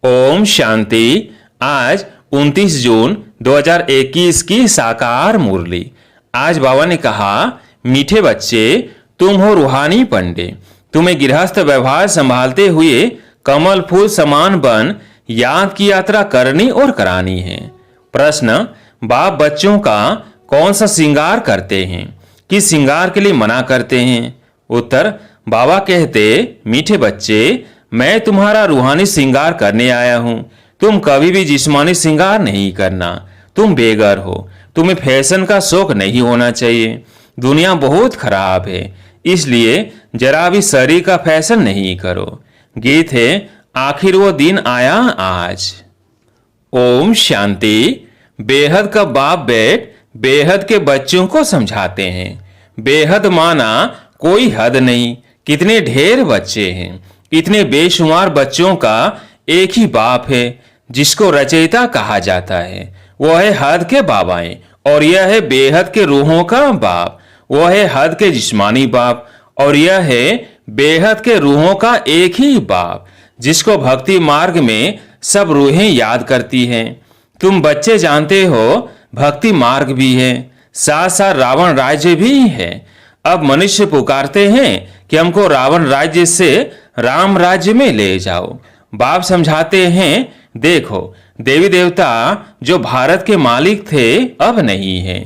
ओम शांति। आज 29 जून 2021 की साकार मुरली। आज बाबा ने कहा, मीठे बच्चे, तुम हो रूहानी पंडे। तुम्हें गृहस्थ व्यवहार संभालते हुए कमल फूल समान बन याद की यात्रा करनी और करानी है। प्रश्न, बाप बच्चों का कौन सा श्रृंगार करते हैं, किस श्रृंगार के लिए मना करते हैं? उत्तर, बाबा कहते, मीठे बच्चे, मैं तुम्हारा रूहानी श्रृंगार करने आया हूं। तुम कभी भी जिस्मानी श्रृंगार नहीं करना। तुम बेघर हो, तुम्हें फैशन का शौक नहीं होना चाहिए। दुनिया बहुत खराब है, इसलिए जरा भी शरीर का फैशन नहीं करो। गीत है, आखिर वो दिन आया आज। ओम शांति। बेहद का बाप बेट बेहद के बच्चों को समझाते हैं। बेहद माना कोई हद नहीं। कितने ढेर बच्चे हैं। इतने बेशुमार बच्चों का एक ही बाप है जिसको रचयिता कहा जाता है। वह है हद के बाबाएं और यह है बेहद के रूहों का बाप। वह है हद के जिस्मानी बाप और यह है बेहद के रूहों का एक ही बाप जिसको भक्ति मार्ग में सब रूहें याद करती हैं। तुम बच्चे जानते हो भक्ति मार्ग भी है, साथ साथ रावण राज्य भी है। अब मनुष्य पुकारते हैं कि हमको रावण राज्य से राम राज्य में ले जाओ। बाप समझाते हैं, देखो देवी देवता जो भारत के मालिक थे अब नहीं है।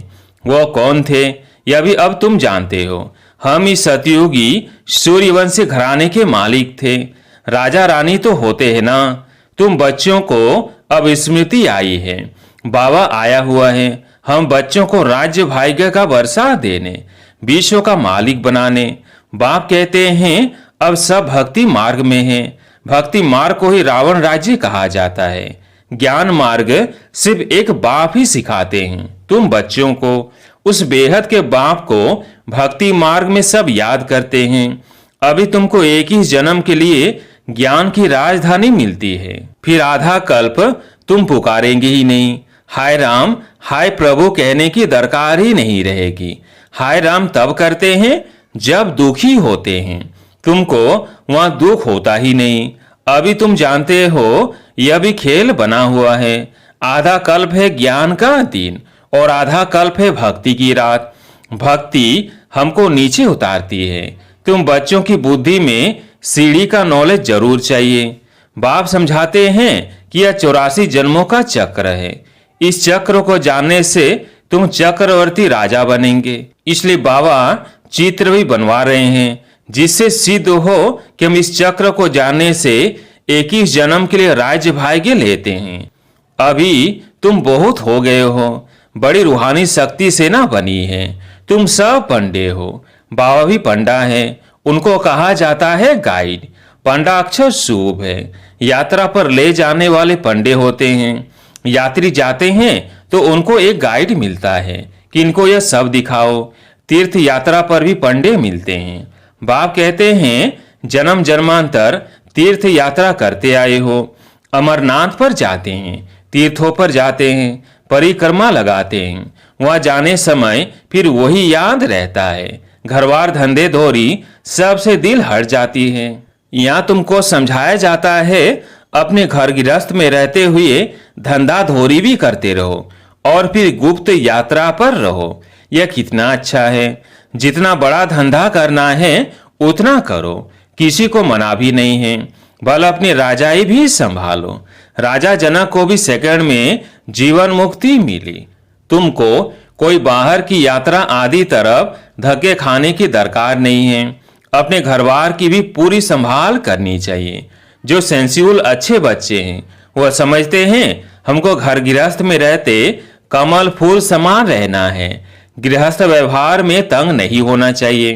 वो कौन थे यह भी अब तुम जानते हो। हम इस सतयुगी सूर्यवंशी घराने के मालिक थे। राजा रानी तो होते हैं ना। तुम बच्चों को अब स्मृति आई है। बाबा आया हुआ है हम बच्चों को राज्य भाग्य का वर्षा देने, विश्व का मालिक बनाने। बाप कहते हैं अब सब भक्ति मार्ग में है। भक्ति मार्ग को ही रावण राज्य कहा जाता है। ज्ञान मार्ग सिर्फ एक बाप ही सिखाते हैं तुम बच्चों को। उस बेहद के बाप को भक्ति मार्ग में सब याद करते हैं। अभी तुमको एक ही जन्म के लिए ज्ञान की राजधानी मिलती है, फिर आधा कल्प तुम पुकारेंगे ही नहीं। हाय राम हाय प्रभु कहने की दरकार ही नहीं रहेगी। हाय राम तब करते हैं जब दुखी होते हैं। तुमको वहां दुख होता ही नहीं। अभी तुम जानते हो यह भी खेल बना हुआ है। आधा कल्प है ज्ञान का दिन और आधा कल्प है भक्ति की रात। भक्ति हमको नीचे उतारती है। तुम बच्चों की बुद्धि में सीढ़ी का नॉलेज जरूर चाहिए। बाप समझाते हैं कि यह 84 जन्मों का चक्र है। इस चक्र को जानने से तुम चक्रवर्ती राजा बनेंगे। इसलिए बाबा चित्र भी बनवा रहे हैं जिससे सिद्ध हो कि हम इस चक्र को जानने से 21 जन्म के लिए राज्य भाग्य लेते हैं। अभी तुम बहुत हो गए हो। बड़ी रूहानी शक्ति से ना बनी है। तुम सब पंडे हो। बाबा भी पंडा है। उनको कहा जाता है गाइड। पंडा अक्षर शुभ है। यात्रा पर ले जाने वाले पंडे होते हैं। यात्री जाते हैं तो उनको एक गाइड मिलता है कि इनको यह सब दिखाओ। तीर्थ यात्रा पर भी पंडे मिलते हैं। बाप कहते हैं जन्म जन्मांतर तीर्थ यात्रा करते आए हो। अमरनाथ पर जाते हैं, तीर्थों पर जाते हैं, परिक्रमा लगाते हैं। वहां जाने समय फिर वही याद रहता है। घरवार धंधे धोरी सबसे दिल हट जाती है। यहाँ तुमको समझाया जाता है अपने घर गृहस्थ में रहते हुए धंधा धोरी भी करते रहो और फिर गुप्त यात्रा पर रहो। यह कितना अच्छा है। जितना बड़ा धंधा करना है उतना करो, किसी को मना भी नहीं है। भले अपनी राजाई भी संभालो। राजा जनक को भी सेकंड में जीवन मुक्ति मिली। तुमको कोई बाहर की यात्रा आदि तरफ धक्के खाने की दरकार नहीं है। अपने घरवार की भी पूरी संभाल करनी चाहिए। जो सेंसिबल अच्छे बच्चे हैं वह समझते हैं हमको घर गृहस्थ में रहते कमल फूल समान रहना है। गृहस्थ व्यवहार में तंग नहीं होना चाहिए।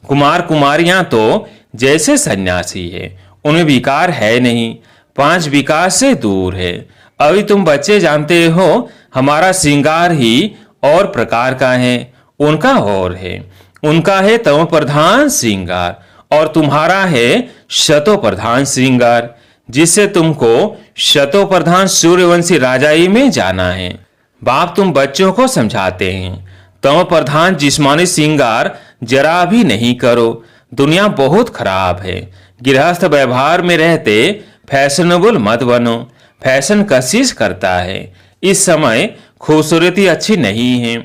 कुमार कुमारियां तो जैसे सन्यासी है, उनमें विकार है नहीं। 5 विकार से दूर है। अभी तुम बच्चे जानते हो हमारा श्रृंगार ही और प्रकार का है, उनका और है। उनका है तमो प्रधान श्रृंगार और तुम्हारा है शतो प्रधान श्रृंगार, जिससे तुमको शतो प्रधान सूर्यवंशी राजाई में जाना है। बाप तुम बच्चों को समझाते हैं तमो प्रधान जिस्मानी श्रृंगार जरा भी नहीं करो। दुनिया बहुत खराब है। गृहस्थ व्यवहार में रहते फैशनेबल मत बनो। फैशन कशिश करता है। इस समय खूबसूरती अच्छी नहीं है।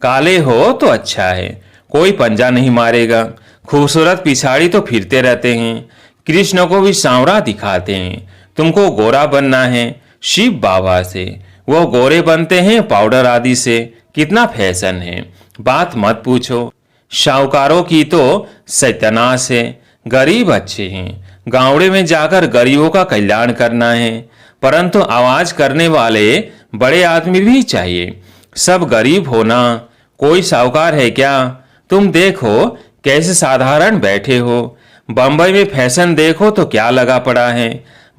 काले हो तो अच्छा है, कोई पंजा नहीं मारेगा। खूबसूरत पिछाड़ी तो फिरते रहते हैं। कृष्ण को भी सांवरा दिखाते हैं। तुमको गोरा बनना है शिव बाबा से, वो गोरे बनते हैं पाउडर आदि से। कितना फैशन है, बात मत पूछो। साहूकारों की तो सत्यानाश है। गरीब अच्छे हैं, गांवड़े में जाकर गरीबों का कल्याण करना है। परंतु आवाज करने वाले बड़े आदमी भी चाहिए। सब गरीब होना, कोई साहूकार है क्या? तुम देखो कैसे साधारण बैठे हो। बंबई में फैशन देखो तो क्या लगा पड़ा है।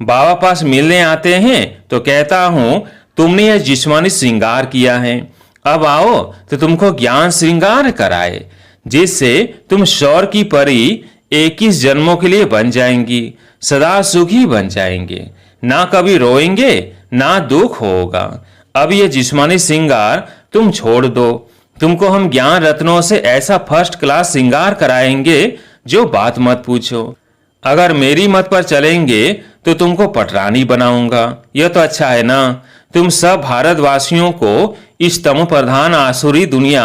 बाबा पास मिलने आते हैं तो कहता हूं तुमने यह जिस्मानी श्रृंगार किया है, अब आओ तो तुमको ज्ञान श्रृंगार कराए, जिससे तुम शौर की परी 21 जन्मों के लिए बन जाएंगी, सदा सुखी बन जाएंगे, ना कभी रोएंगे ना दुख होगा। अब ये जिस्मानी श्रृंगार तुम छोड़ दो। तुमको हम ज्ञान रत्नों से ऐसा फर्स्ट क्लास श्रृंगार कराएंगे जो बात मत पूछो। अगर मेरी मत पर चलेंगे तो तुमको पटरानी बनाऊंगा। यह तो अच्छा है ना। तुम सब भारतवासियों को इस तमो प्रधान आसुरी दुनिया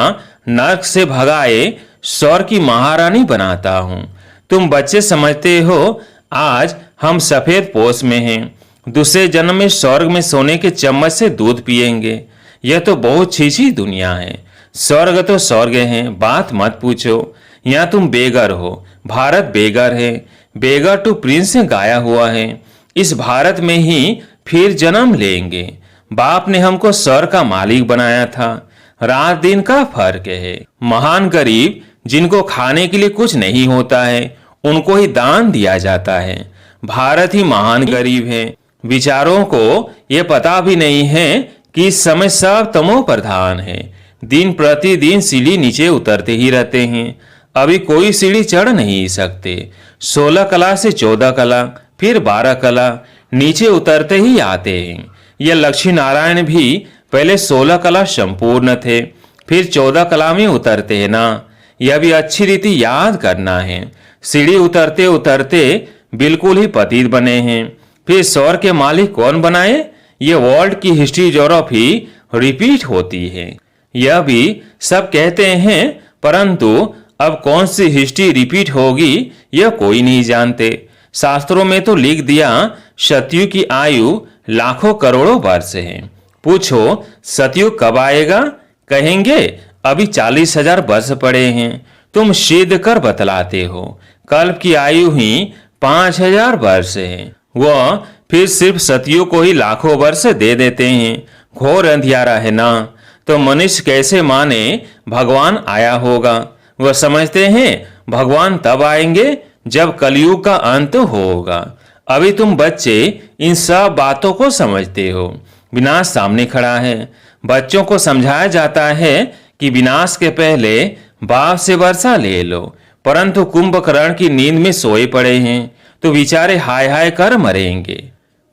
नर्क से भगाए स्वर की महारानी बनाता हूं। तुम बच्चे समझते हो आज हम सफेद पोष में हैं, दूसरे जन्म में स्वर्ग में सोने के चम्मच से दूध पिएंगे। यह तो बहुत छीछी दुनिया है। स्वर्ग तो स्वर्ग है, बात मत पूछो। यहाँ तुम बेगर हो, भारत बेगर है। बेगर टू प्रिंस गाया हुआ है। इस भारत में ही फिर जन्म लेंगे। बाप ने हमको स्वर्ग का मालिक बनाया था। रात दिन का फर्क है। महान गरीब जिनको खाने के लिए कुछ नहीं होता है उनको ही दान दिया जाता है। भारत ही महान गरीब है। विचारों को ये पता भी नहीं है कि इस समय सब तमो प्रधान है। दिन प्रतिदिन सीढ़ी नीचे उतरते ही रहते हैं। अभी कोई सीढ़ी चढ़ नहीं सकते। 16 कला से 14 कला, फिर 12 कला, नीचे उतरते ही आते हैं। ये लक्ष्मी नारायण भी पहले 16 कला संपूर्ण थे, फिर 14 कला में उतरते हैं ना। यह भी अच्छी रीति याद करना है। सीढ़ी उतरते उतरते बिल्कुल ही पतित बने हैं। फिर स्वर्ग के मालिक कौन बनाए? ये वर्ल्ड की हिस्ट्री ज्योग्राफी रिपीट होती है। यह भी सब कहते हैं, परंतु अब कौन सी हिस्ट्री रिपीट होगी यह कोई नहीं जानते। शास्त्रों में तो लिख दिया सतयुग की आयु लाखों करोड़ों वर्ष है। पूछो सतयुग कब आएगा? कहेंगे अभी 40,000 वर्ष पड़े हैं। तुम सिद्ध कर बतलाते हो कल्प की आयु ही 5,000 वर्ष है। वह फिर सिर्फ सतयुग को ही लाखों वर्ष दे देते हैं। घोर अंधियारा है ना। तो मनुष्य कैसे माने भगवान आया होगा? वह समझते हैं भगवान तब आएंगे जब कलयुग का अंत होगा। अभी तुम बच्चे इन सब बातों को समझते हो। विनाश सामने खड़ा है। बच्चों को समझाया जाता है कि विनाश के पहले बाप से वर्षा ले लो, परंतु कुंभकर्ण की नींद में सोए पड़े हैं तो बेचारे हाय हाय कर मरेंगे।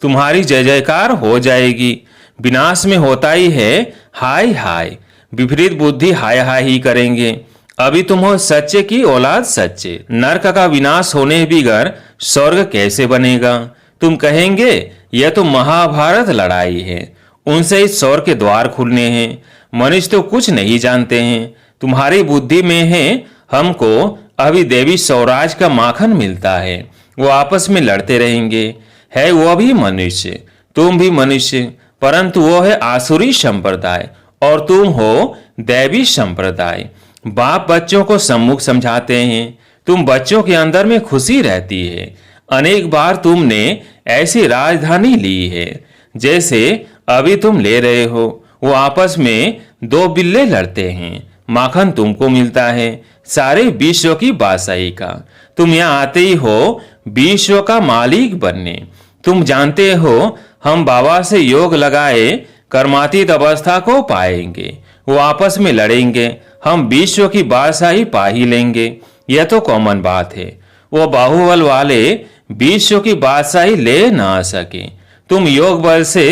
तुम्हारी जय जयकार हो जाएगी। विनाश में होता ही है हाय हाय। विपरीत बुद्धि हाय हाय ही करेंगे। अभी तुम हो सच्चे की औलाद सच्चे। नरक का विनाश होने बिगर स्वर्ग कैसे बनेगा? तुम कहेंगे यह तो महाभारत लड़ाई है, उनसे ही स्वर्ग के द्वार खुलने हैं। मनुष्य तो कुछ नहीं जानते हैं। तुम्हारी बुद्धि में है हमको अभी देवी स्वराज का माखन मिलता है। वो आपस में लड़ते रहेंगे। है वो भी मनुष्य, तुम भी मनुष्य, परंतु वो है आसुरी संप्रदाय और तुम हो दैवी संप्रदाय। बाप बच्चों को सम्मुख समझाते हैं। तुम बच्चों के अंदर में खुशी रहती है। अनेक बार तुमने ऐसी राजधानी ली है जैसे अभी तुम ले रहे हो। वो आपस में दो बिल्ले लड़ते हैं। माखन तुमको मिलता है सारे विश्व की बादशाही का। तुम यहाँ आते ही हो विश्व का मालिक बनने। तुम जानते हो हम बाबा से योग लगाए कर्मातीत अवस्था को पाएंगे। वो आपस में लड़ेंगे, हम विश्व की बादशाही पा ही लेंगे। यह तो कॉमन बात है। वो बाहुबल वाले विश्व की बादशाही ले ना सके। तुम योग बल से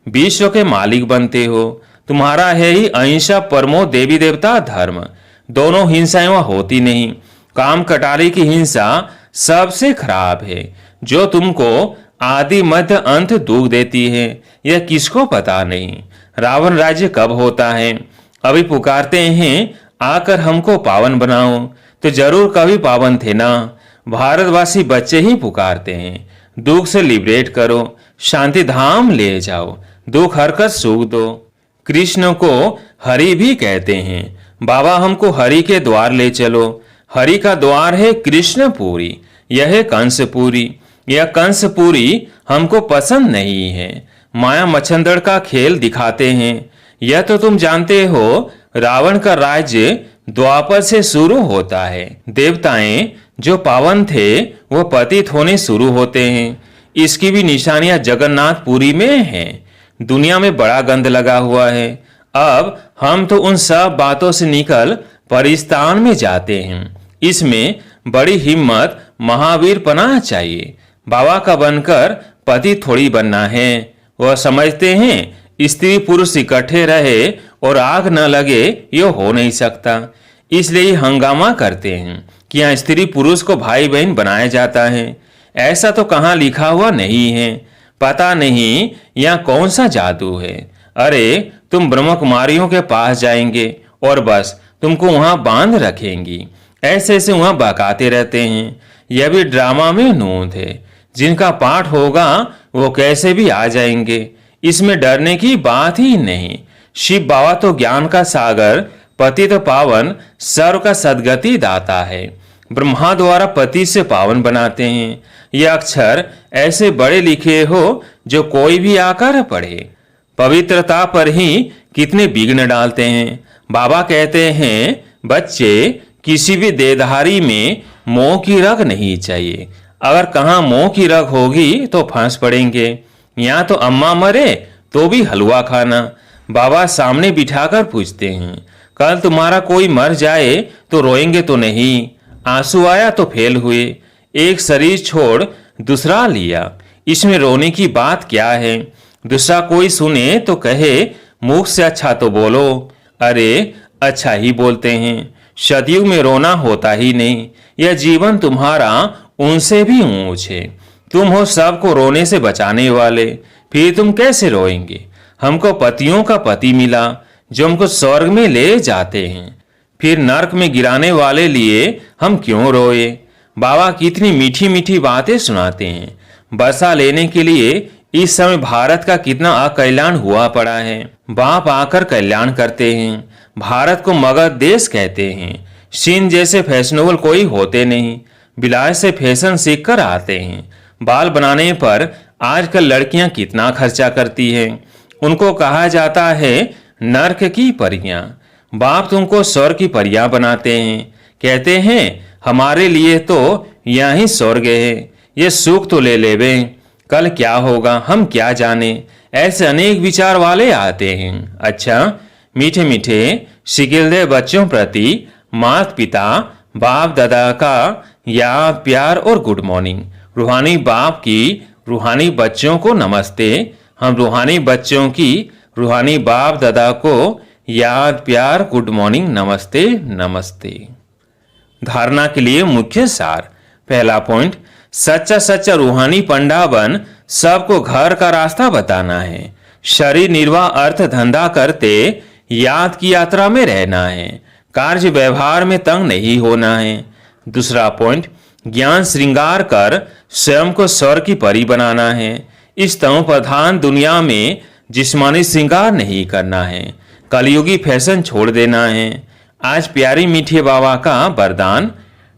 विश्व के मालिक बनते हो। तुम्हारा है ही अहिंसा परमो देवी देवता धर्म। दोनों हिंसाएं वहां होती नहीं। काम कटारी की हिंसा सबसे खराब है जो तुमको आदि मध्य अंत दुख देती है, यह किसको पता नहीं। रावण राज्य कब होता है, अभी पुकारते हैं आकर हमको पावन बनाओ, तो जरूर कभी पावन थे ना। भारतवासी बच्चे ही पुकारते हैं, दुख से लिबरेट करो, शांति धाम ले जाओ, दुख हरकत सुख दो। कृष्ण को हरि भी कहते हैं, बाबा हमको हरि के द्वार ले चलो। हरि का द्वार है कृष्णपुरी, यह है कंसपुरी। यह कंसपुरी हमको पसंद नहीं है, माया मच्छंदड़ का खेल दिखाते हैं। यह तो तुम जानते हो, रावण का राज्य द्वापर से शुरू होता है। देवताएं जो पावन थे वो पतित होने शुरू होते हैं। इसकी भी निशानियां जगन्नाथपुरी में हैं। दुनिया में बड़ा गंद लगा हुआ है। अब हम तो उन सब बातों से निकल परिस्तान में जाते हैं। इसमें बड़ी हिम्मत महावीर पना चाहिए। बाबा का बनकर पति थोड़ी बनना है। वह समझते हैं स्त्री पुरुष इकट्ठे रहे और आग न लगे, ये हो नहीं सकता। इसलिए हंगामा करते हैं कि यहाँ स्त्री पुरुष को भाई बहन बनाया जाता है। ऐसा तो कहाँ लिखा हुआ नहीं है। पता नहीं यहाँ कौन सा जादू है। अरे तुम ब्रह्म कुमारियों के पास जाएंगे और बस तुमको वहां बांध रखेंगी। ऐसे ऐसे वहां बहकाते रहते हैं। यह भी ड्रामा में नूंद है। जिनका पाठ होगा वो कैसे भी आ जाएंगे, इसमें डरने की बात ही नहीं। शिव बाबा तो ज्ञान का सागर, पतित पावन, सर्व का सदगति दाता है। ब्रह्मा द्वारा पति से पावन बनाते हैं। यह अक्षर ऐसे बड़े लिखे हो जो कोई भी आकर पढ़े। पवित्रता पर ही कितने विघ्न डालते हैं। बाबा कहते हैं बच्चे, किसी भी देहधारी में मोह की रग नहीं चाहिए। अगर कहाँ मोह की रग होगी तो फंस पड़ेंगे। यहाँ तो अम्मा मरे तो भी हलवा खाना। बाबा सामने बिठाकर पूछते हैं, कल तुम्हारा कोई मर जाए तो रोएंगे तो नहीं? आंसू आया तो फेल हुए, एक शरीर छोड़ दूसरा लिया, इसमें रोने की बात क्या है? दूसरा कोई सुने तो कहे मुख से अच्छा तो बोलो। अरे अच्छा ही बोलते हैं। सतयुग में रोना होता ही नहीं। यह जीवन तुम्हारा उनसे भी ऊंच है। तुम हो सबको रोने से बचाने वाले, फिर तुम कैसे रोएंगे? हमको पतियों का पति मिला जो हमको स्वर्ग में ले जाते हैं, फिर नरक में गिराने वाले लिए हम क्यों रोए? बाबा कितनी मीठी मीठी बातें सुनाते हैं। बसा लेने के लिए इस समय भारत का कितना अकल्याण हुआ पड़ा है। बाप आकर कल्याण करते हैं। भारत को मगध देश कहते हैं। सिंध जैसे फैशनेबल कोई होते नहीं, बिलाय से फैशन सीख कर आते हैं। बाल बनाने पर आजकल लड़कियां कितना खर्चा करती हैं। उनको कहा जाता है नर्क की परियां। बाप तुमको स्वर्ग की परियां बनाते हैं। कहते हैं हमारे लिए तो यहाँ ही स्वर्ग है, ये सुख तो ले लेवे, कल क्या होगा हम क्या जाने। ऐसे अनेक विचार वाले आते हैं। अच्छा, मीठे मीठे शिकिलदे बच्चों प्रति माता पिता बाप दादा का याद, प्यार और गुड मॉर्निंग। रूहानी बाप की रूहानी बच्चों को नमस्ते। हम रूहानी बच्चों की रूहानी बाप दादा को याद, प्यार, गुड मॉर्निंग, नमस्ते नमस्ते। धारणा के लिए मुख्य सार। पहला पॉइंट, सच्चा सच्चा रूहानी पंडा बन सबको घर का रास्ता बताना है। शरीर निर्वाह अर्थ धंधा करते याद की यात्रा में रहना है। कार्य व्यवहार में तंग नहीं होना है। दूसरा पॉइंट, ज्ञान श्रृंगार कर स्वयं को स्वर्ग की परी बनाना है। इस तमो प्रधान दुनिया में जिस्मानी श्रृंगार नहीं करना है। कलयुगी फैशन छोड़ देना है। आज प्यारी मीठे बाबा का वरदान,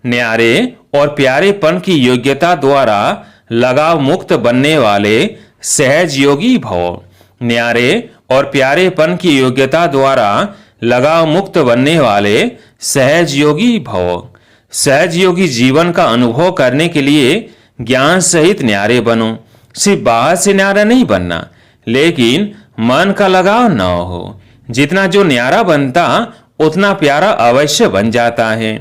न्यारे और प्यारेपन की योग्यता द्वारा लगाव मुक्त बनने वाले सहज योगी भव। न्यारे और प्यारेपन की योग्यता द्वारा लगाव मुक्त बनने वाले सहज योगी भव। सहज योगी जीवन का अनुभव करने के लिए ज्ञान सहित न्यारे बनो। सिर्फ बाहर से न्यारा नहीं बनना, लेकिन मन का लगाव न हो। जितना जो न्यारा बनता उतना प्यारा अवश्य बन जाता है।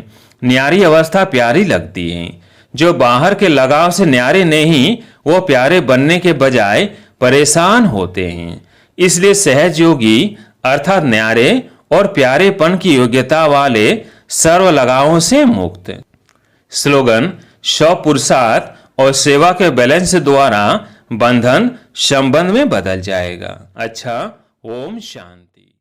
न्यारी अवस्था प्यारी लगती है। जो बाहर के लगाव से न्यारे नहीं, वो प्यारे बनने के बजाय परेशान होते हैं। इसलिए सहज योगी अर्थात न्यारे और प्यारेपन की योग्यता वाले सर्व लगावों से मुक्त। स्लोगन, स्व पुरुषार्थ और सेवा के बैलेंस द्वारा बंधन संबंध में बदल जाएगा। अच्छा, ओम शांति।